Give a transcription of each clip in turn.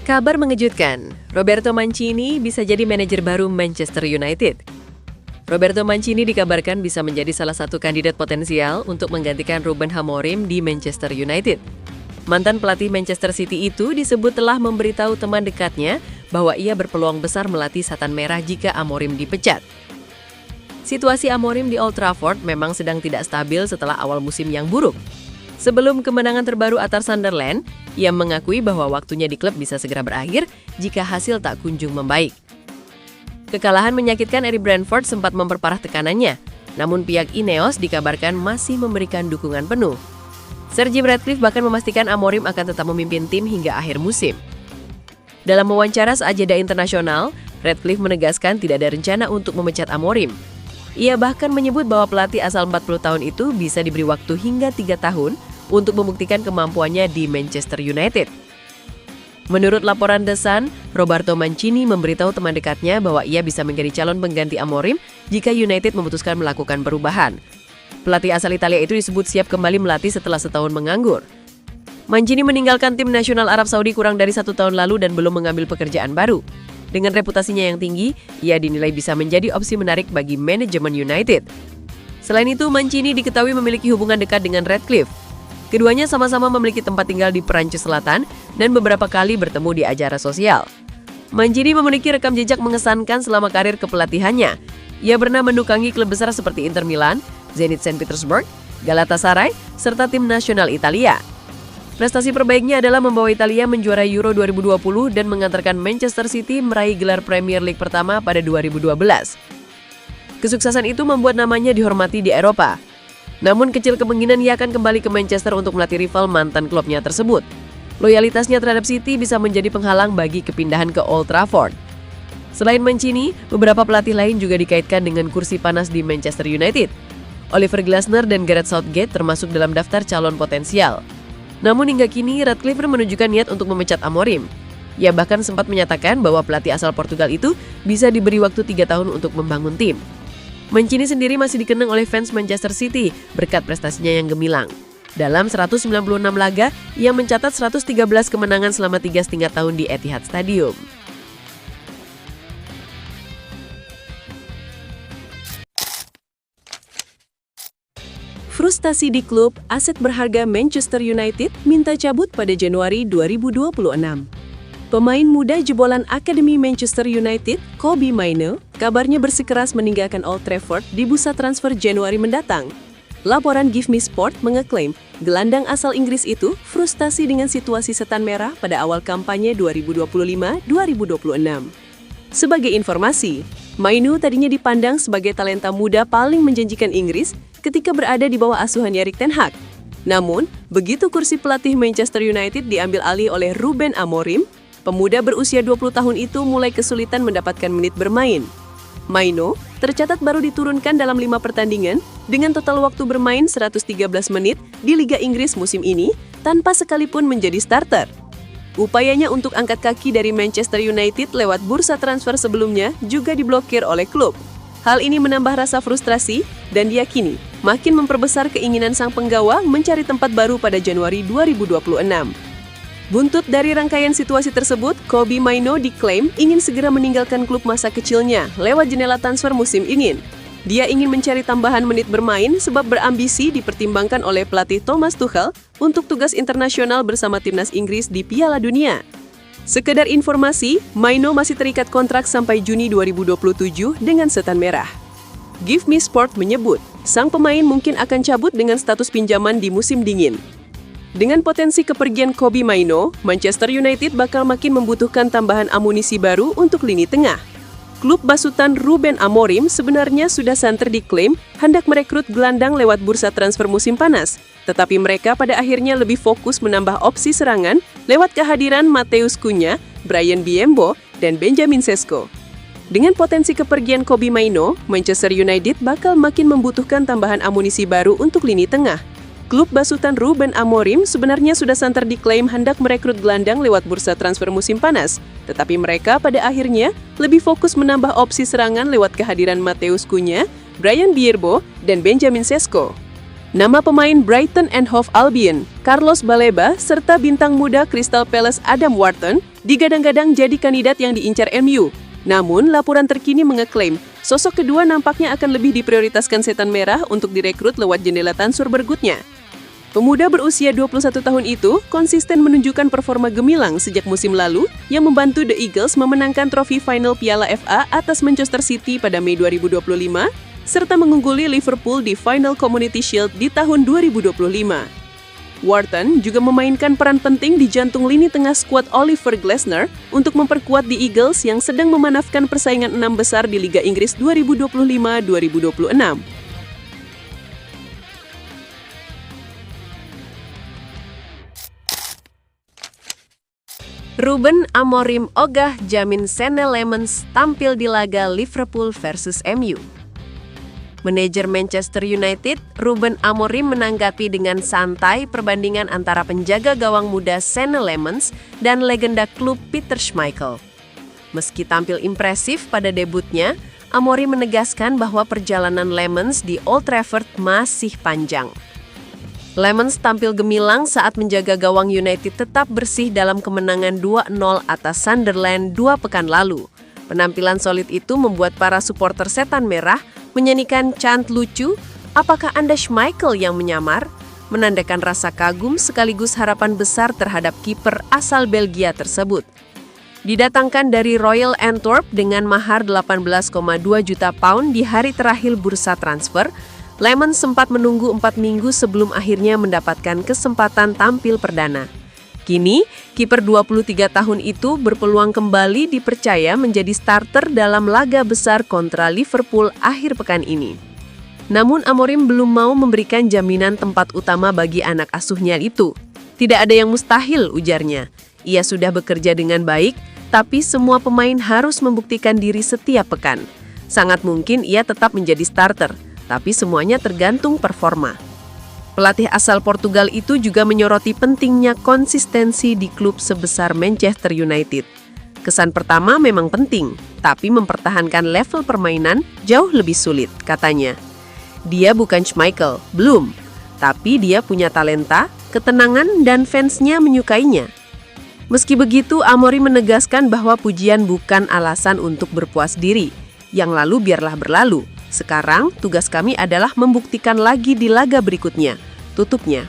Kabar mengejutkan, Roberto Mancini bisa jadi manajer baru Manchester United. Roberto Mancini dikabarkan bisa menjadi salah satu kandidat potensial untuk menggantikan Ruben Amorim di Manchester United. Mantan pelatih Manchester City itu disebut telah memberitahu teman dekatnya bahwa ia berpeluang besar melatih Setan Merah jika Amorim dipecat. Situasi Amorim di Old Trafford memang sedang tidak stabil setelah awal musim yang buruk. Sebelum kemenangan terbaru atas Sunderland, ia mengakui bahwa waktunya di klub bisa segera berakhir jika hasil tak kunjung membaik. Kekalahan menyakitkan Eric Brentford sempat memperparah tekanannya, namun pihak Ineos dikabarkan masih memberikan dukungan penuh. Sir Jim Ratcliffe bahkan memastikan Amorim akan tetap memimpin tim hingga akhir musim. Dalam wawancara saat jeda internasional, Ratcliffe menegaskan tidak ada rencana untuk memecat Amorim. Ia bahkan menyebut bahwa pelatih asal 40 tahun itu bisa diberi waktu hingga 3 tahun untuk membuktikan kemampuannya di Manchester United. Menurut laporan The Sun, Roberto Mancini memberitahu teman dekatnya bahwa ia bisa menjadi calon pengganti Amorim jika United memutuskan melakukan perubahan. Pelatih asal Italia itu disebut siap kembali melatih setelah setahun menganggur. Mancini meninggalkan tim nasional Arab Saudi kurang dari 1 tahun lalu dan belum mengambil pekerjaan baru. Dengan reputasinya yang tinggi, ia dinilai bisa menjadi opsi menarik bagi manajemen United. Selain itu, Mancini diketahui memiliki hubungan dekat dengan Ratcliffe. Keduanya sama-sama memiliki tempat tinggal di Perancis Selatan dan beberapa kali bertemu di acara sosial. Mancini memiliki rekam jejak mengesankan selama karir kepelatihannya. Ia pernah mendukangi klub besar seperti Inter Milan, Zenit Saint Petersburg, Galatasaray, serta tim nasional Italia. Prestasi terbaiknya adalah membawa Italia menjuarai Euro 2020 dan mengantarkan Manchester City meraih gelar Premier League pertama pada 2012. Kesuksesan itu membuat namanya dihormati di Eropa. Namun kecil kemungkinan ia akan kembali ke Manchester untuk melatih rival mantan klubnya tersebut. Loyalitasnya terhadap City bisa menjadi penghalang bagi kepindahan ke Old Trafford. Selain Mancini, beberapa pelatih lain juga dikaitkan dengan kursi panas di Manchester United. Oliver Glasner dan Gareth Southgate termasuk dalam daftar calon potensial. Namun hingga kini, Ratcliffe menunjukkan niat untuk memecat Amorim. Ia bahkan sempat menyatakan bahwa pelatih asal Portugal itu bisa diberi waktu 3 tahun untuk membangun tim. Mancini sendiri masih dikenang oleh fans Manchester City berkat prestasinya yang gemilang. Dalam 196 laga, ia mencatat 113 kemenangan selama 3,5 tahun di Etihad Stadium. Frustasi di klub, aset berharga Manchester United minta cabut pada Januari 2026. Pemain muda jebolan Akademi Manchester United, Kobbie Mainoo, kabarnya bersikeras meninggalkan Old Trafford di bursa transfer Januari mendatang. Laporan Give Me Sport mengeklaim gelandang asal Inggris itu frustasi dengan situasi Setan Merah pada awal kampanye 2025-2026. Sebagai informasi, Mainoo tadinya dipandang sebagai talenta muda paling menjanjikan Inggris ketika berada di bawah asuhan Erik ten Hag. Namun, begitu kursi pelatih Manchester United diambil alih oleh Ruben Amorim, pemuda berusia 20 tahun itu mulai kesulitan mendapatkan menit bermain. Mainoo tercatat baru diturunkan dalam 5 pertandingan dengan total waktu bermain 113 menit di Liga Inggris musim ini tanpa sekalipun menjadi starter. Upayanya untuk angkat kaki dari Manchester United lewat bursa transfer sebelumnya juga diblokir oleh klub. Hal ini menambah rasa frustrasi dan diyakini makin memperbesar keinginan sang penggawa mencari tempat baru pada Januari 2026. Buntut dari rangkaian situasi tersebut, Kobbie Mainoo diklaim ingin segera meninggalkan klub masa kecilnya lewat jendela transfer musim ini. Dia ingin mencari tambahan menit bermain sebab berambisi dipertimbangkan oleh pelatih Thomas Tuchel untuk tugas internasional bersama timnas Inggris di Piala Dunia. Sekedar informasi, Mainoo masih terikat kontrak sampai Juni 2027 dengan Setan Merah. Give Me Sport menyebut, sang pemain mungkin akan cabut dengan status pinjaman di musim dingin. Dengan potensi kepergian Kobbie Mainoo, Manchester United bakal makin membutuhkan tambahan amunisi baru untuk lini tengah. Klub basutan Ruben Amorim sebenarnya sudah santer diklaim hendak merekrut gelandang lewat bursa transfer musim panas. Tetapi mereka pada akhirnya lebih fokus menambah opsi serangan lewat kehadiran Matheus Cunha, Bryan Mbeumo, dan Benjamin Sesko. Dengan potensi kepergian Kobbie Mainoo, Manchester United bakal makin membutuhkan tambahan amunisi baru untuk lini tengah. Klub basutan Ruben Amorim sebenarnya sudah santer diklaim hendak merekrut gelandang lewat bursa transfer musim panas. Tetapi mereka pada akhirnya lebih fokus menambah opsi serangan lewat kehadiran Matheus Cunha, Bryan Mbeumo, dan Benjamin Sesko. Nama pemain Brighton and Hove Albion, Carlos Baleba, serta bintang muda Crystal Palace Adam Wharton digadang-gadang jadi kandidat yang diincar MU. Namun, laporan terkini mengeklaim sosok kedua nampaknya akan lebih diprioritaskan Setan Merah untuk direkrut lewat jendela transfer berikutnya. Pemuda berusia 21 tahun itu konsisten menunjukkan performa gemilang sejak musim lalu yang membantu The Eagles memenangkan trofi final Piala FA atas Manchester City pada Mei 2025, serta mengungguli Liverpool di final Community Shield di tahun 2025. Wharton juga memainkan peran penting di jantung lini tengah skuad Oliver Glasner untuk memperkuat The Eagles yang sedang memanafkan persaingan 6 besar di Liga Inggris 2025-2026. Ruben Amorim ogah jamin Senne Lammens tampil di laga Liverpool versus MU. Manajer Manchester United, Ruben Amorim menanggapi dengan santai perbandingan antara penjaga gawang muda Senne Lammens dan legenda klub Peter Schmeichel. Meski tampil impresif pada debutnya, Amorim menegaskan bahwa perjalanan Lammens di Old Trafford masih panjang. Lammens tampil gemilang saat menjaga gawang United tetap bersih dalam kemenangan 2-0 atas Sunderland 2 pekan lalu. Penampilan solid itu membuat para supporter Setan Merah menyanyikan chant lucu, "Apakah Anda Schmeichel yang menyamar?" menandakan rasa kagum sekaligus harapan besar terhadap kiper asal Belgia tersebut. Didatangkan dari Royal Antwerp dengan mahar 18,2 juta pound di hari terakhir bursa transfer, Lammens sempat menunggu 4 minggu sebelum akhirnya mendapatkan kesempatan tampil perdana. Kini, kiper 23 tahun itu berpeluang kembali dipercaya menjadi starter dalam laga besar kontra Liverpool akhir pekan ini. Namun Amorim belum mau memberikan jaminan tempat utama bagi anak asuhnya itu. Tidak ada yang mustahil, ujarnya. Ia sudah bekerja dengan baik, tapi semua pemain harus membuktikan diri setiap pekan. Sangat mungkin ia tetap menjadi starter, tapi semuanya tergantung performa. Pelatih asal Portugal itu juga menyoroti pentingnya konsistensi di klub sebesar Manchester United. Kesan pertama memang penting, tapi mempertahankan level permainan jauh lebih sulit, katanya. Dia bukan Schmeichel, belum. Tapi dia punya talenta, ketenangan, dan fansnya menyukainya. Meski begitu, Amorim menegaskan bahwa pujian bukan alasan untuk berpuas diri. Yang lalu biarlah berlalu. Sekarang, tugas kami adalah membuktikan lagi di laga berikutnya, tutupnya.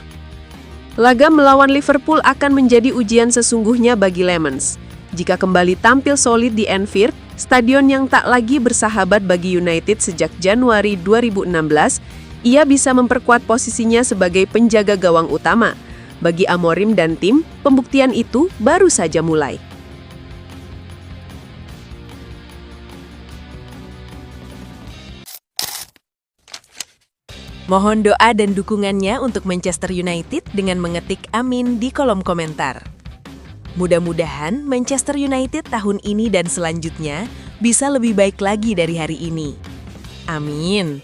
Laga melawan Liverpool akan menjadi ujian sesungguhnya bagi Lammens. Jika kembali tampil solid di Anfield, stadion yang tak lagi bersahabat bagi United sejak Januari 2016, ia bisa memperkuat posisinya sebagai penjaga gawang utama. Bagi Amorim dan tim, pembuktian itu baru saja mulai. Mohon doa dan dukungannya untuk Manchester United dengan mengetik amin di kolom komentar. Mudah-mudahan Manchester United tahun ini dan selanjutnya bisa lebih baik lagi dari hari ini. Amin.